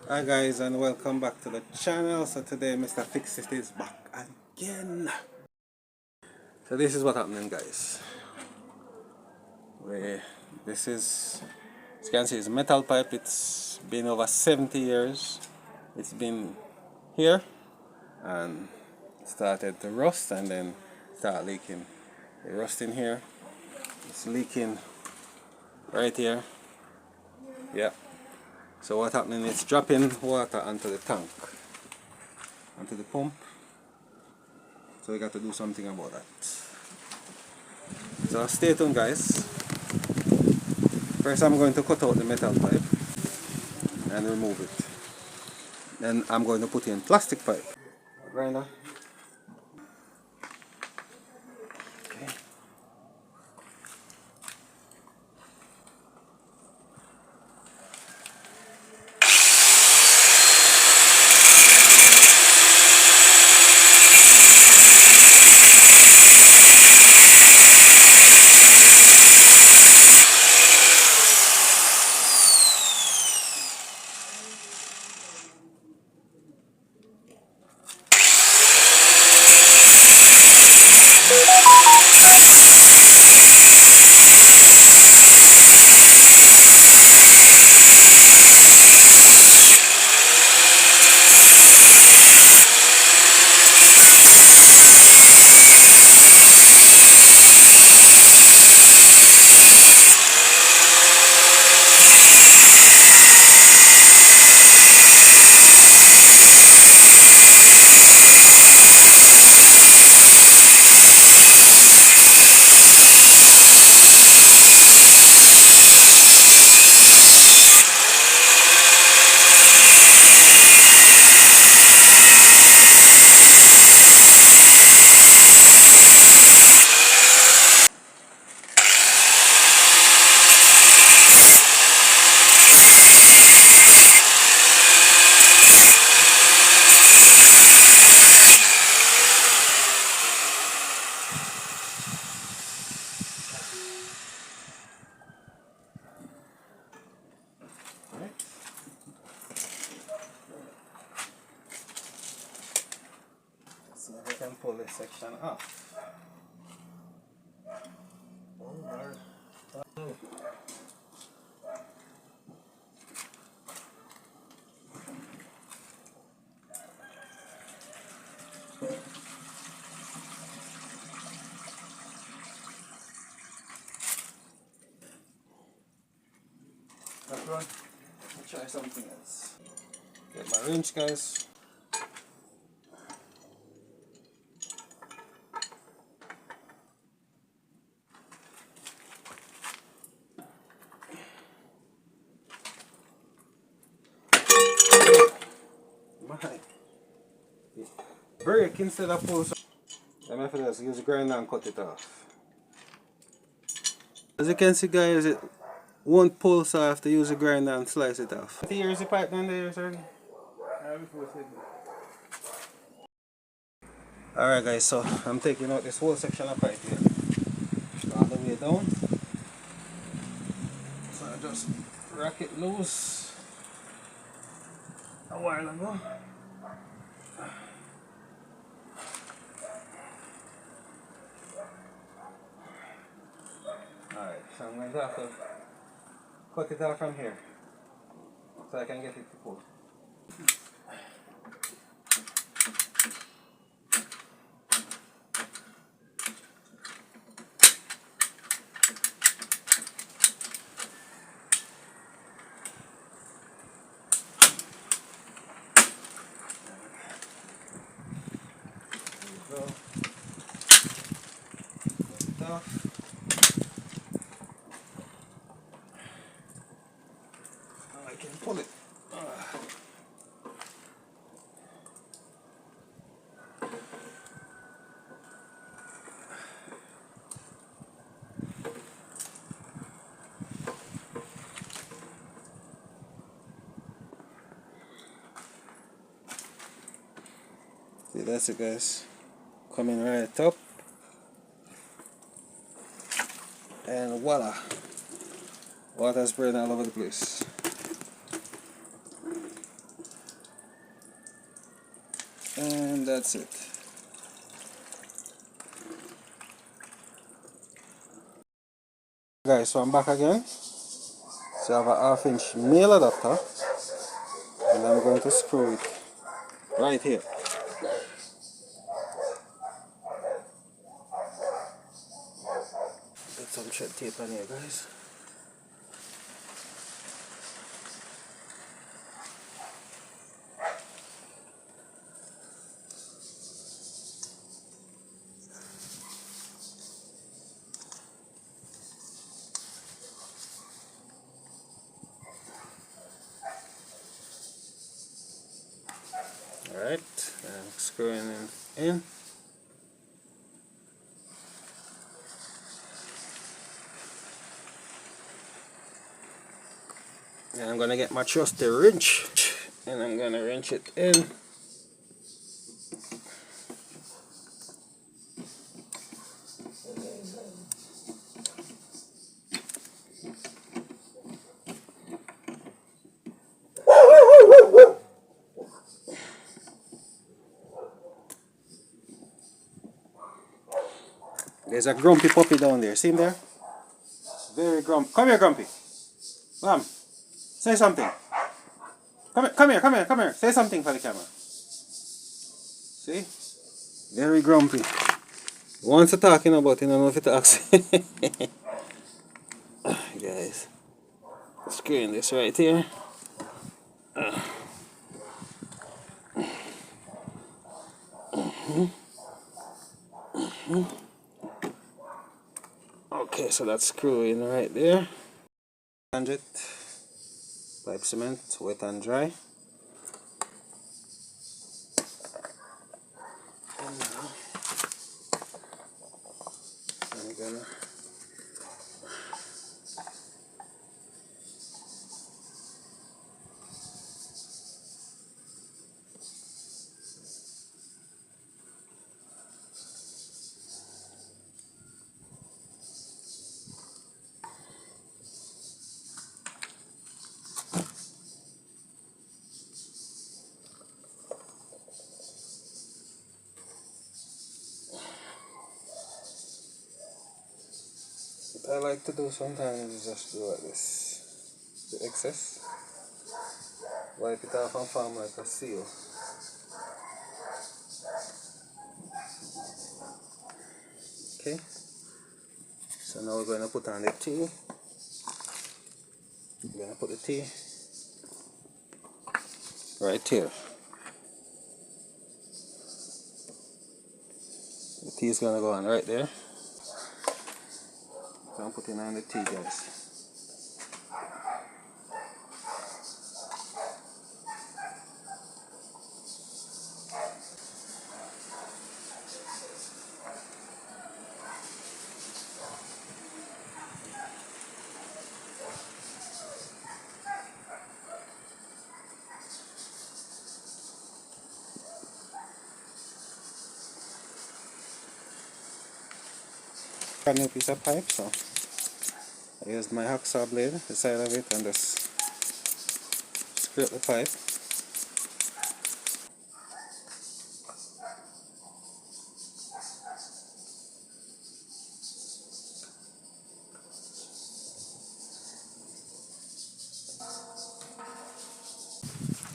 Hi guys, and welcome back to the channel. So today Mr. Fix It is back again. So this is what happening, guys. This is, as you can see, it's a metal pipe. It's been over 70 years. It's been here and started to rust and then start leaking. The rust in here, it's leaking right here. Yeah. So what's happening, it's dropping water onto the tank, onto the pump. So we got to do something about that. So stay tuned, guys. First I'm going to cut out the metal pipe and remove it. Then I'm going to put in plastic pipe. Grinder. Okay. Alright. Let's see if I can pull this section off. Oh Lord. Oh. That one. Let's try something else. Get my wrench, guys. Break instead of pull. I'm going to just use the grinder and cut it off. As you can see, guys, it won't pull, so I have to use the grinder and slice it off. Here's the pipe down there, sir. Alright, guys, so I'm taking out this whole section of pipe here, all the way down. So I just rack it loose a while ago. Alright, so I'm going to have to cut it off from here so I can get it to pull. There we go. Cut it off. I can pull it. See, that's it, guys. Coming right up. And voila. Water spraying all over the place. And that's it. Guys, so I'm back again. So I have a half-inch male adapter, and I'm going to screw it right here. Put some thread tape on here, guys. Alright, I'm screwing it in. And I'm gonna get my trusty wrench and I'm gonna wrench it in. There's a grumpy puppy down there. See him there? Very grumpy. Come here, Grumpy. Mom, say something. Come here. Say something for the camera. See? Very grumpy. Once you're talking about it, I don't know if it talks. Guys, screwing this right here. Okay, so that's screwing right there. 100 pipe cement, wet and dry. And now I'm gonna what I like to do sometimes is just do like this. The excess. Wipe it off and form like a seal. Okay. So now we're going to put on the tea. We're going to put the tea right here. The tea is going to go on right there. So I'm putting on the tea, guys. A new piece of pipe, so I used my hacksaw blade, the side of it, and just scrape the pipe.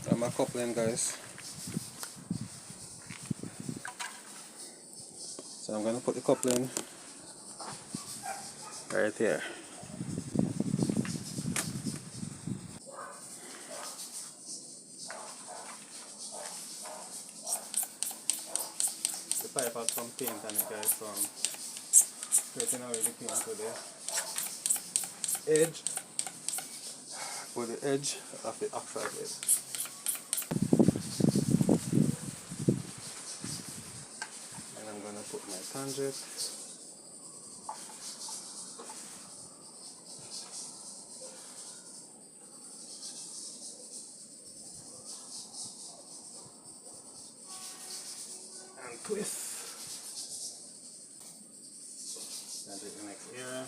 And my coupling, guys. So I'm going to put the coupling right here. The pipe has some paint on it, guys, so I'm creating already paint to the edge, for the edge of the oxide blade. And I'm going to put my tangent. And twist. And do the next area.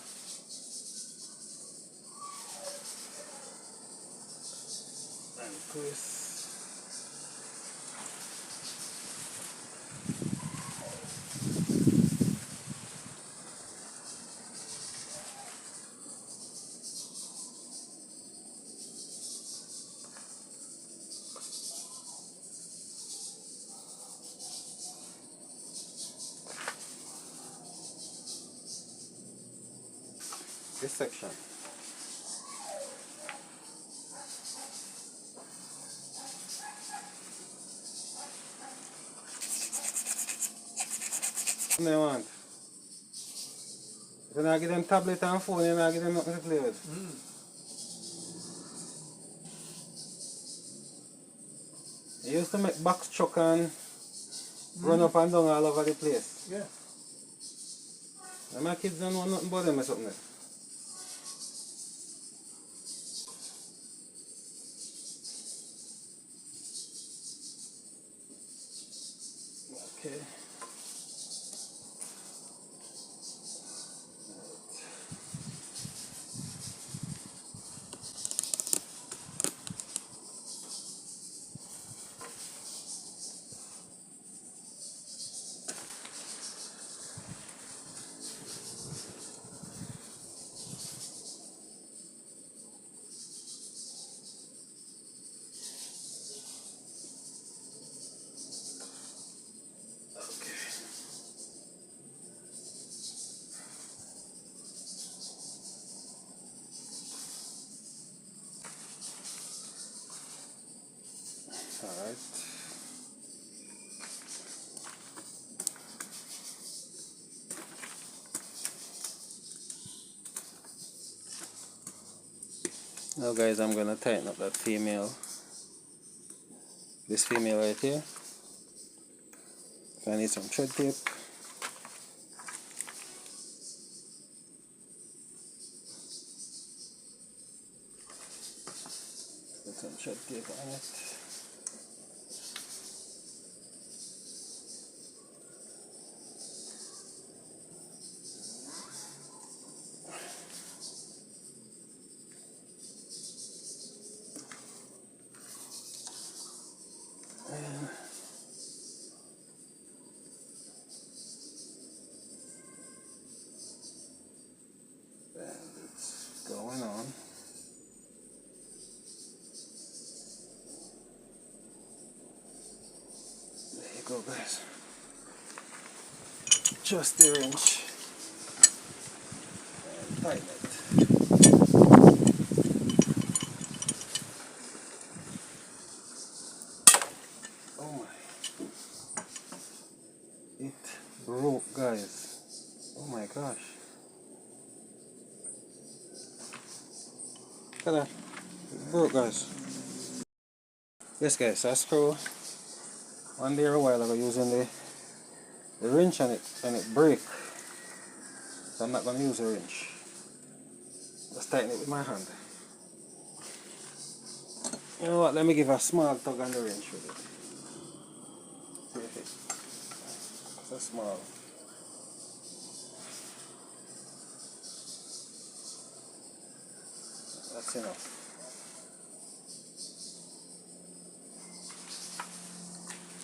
And twist. this section. What do they want? If you not give them tablet and phone, you not give them nothing to play with. You used to make box truck and run up and down all over the place. Yeah. And my kids don't know nothing about them or something. Okay. Alright. Now guys, I'm gonna tighten up that female. This female right here. So I need some thread tape. Put some thread tape on it. Going on. There you go, guys. Just the wrench. And tighten it. Oh my. It broke, guys. Oh my gosh. Look at that. It broke, guys. Yes, guys, I screw one there a while ago using the wrench on it and it break. So I'm not going to use a wrench. Just tighten it with my hand. You know what, let me give a small tug on the wrench with it. See if it's so small. That's enough.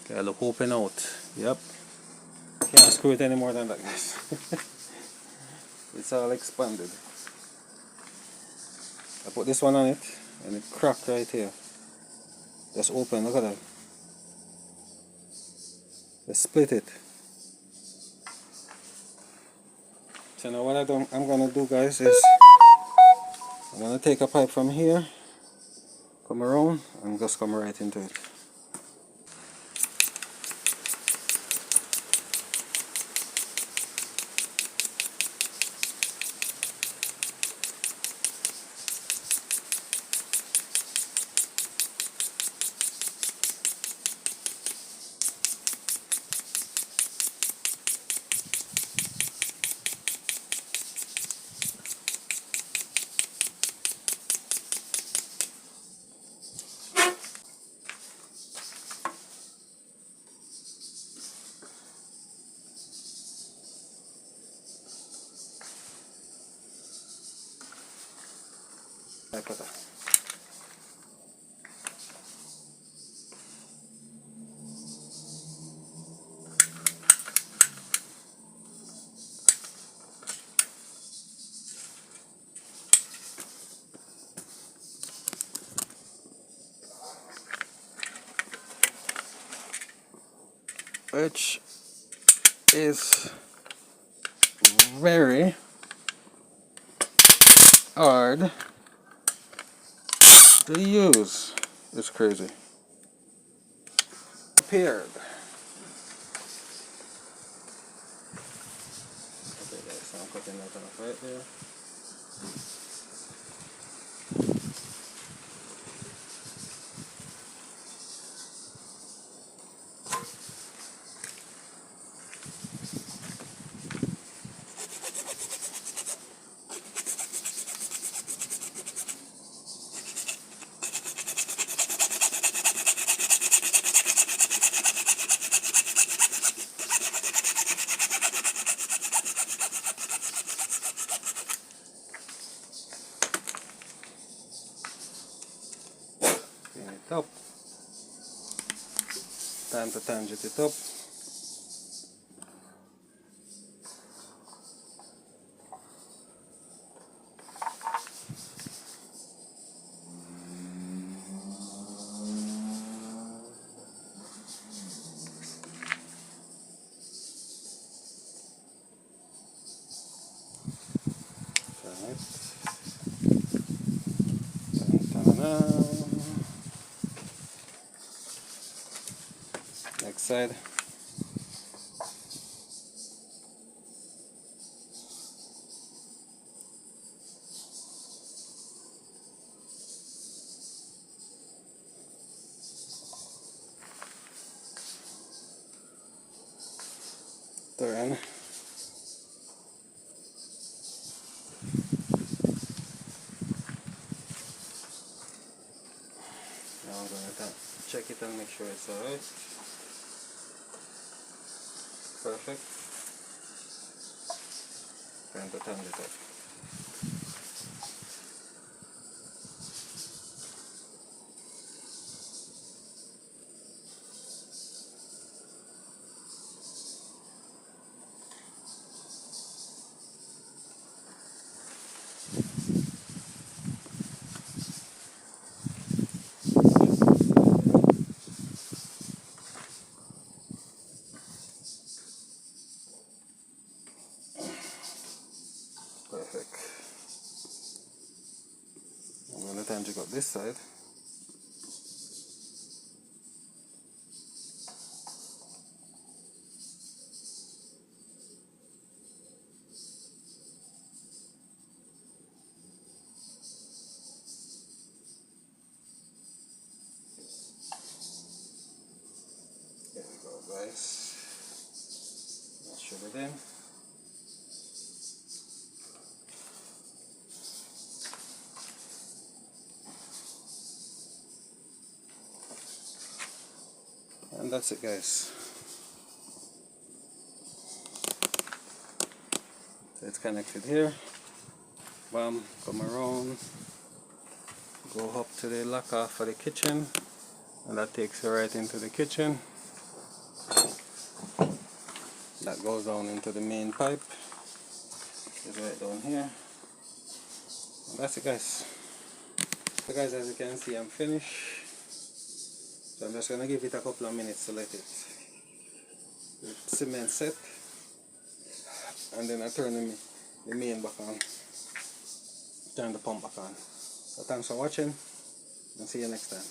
Okay, look open out. Yep. Can't screw it any more than that, guys. It's all expanded. I put this one on it and it cracked right here. Just open, look at that. Just split it. So now what I'm gonna do, guys, is I'm gonna take a pipe from here, come around and just come right into it. Like that. Which is very hard to use. It's crazy. Prepared. Okay guys, so I'm cutting that off right there. Clean it up. Time to tangent it up. Right. Next side. Turn. Now I'm going to check it and make sure it's alright. Perfect. Time to turn it up. Perfect. I'm going to tangle up this side. There we go, guys. That should be in. And that's it, guys. So it's connected here. Bam, come around. Go up to the lock off for the kitchen. And that takes you right into the kitchen. That goes down into the main pipe. It's right down here. And that's it, guys. So guys, as you can see, I'm finished. So I'm just gonna give it a couple of minutes to let it cement set, and then I turn the main back on, turn the pump back on. So thanks for watching, and see you next time.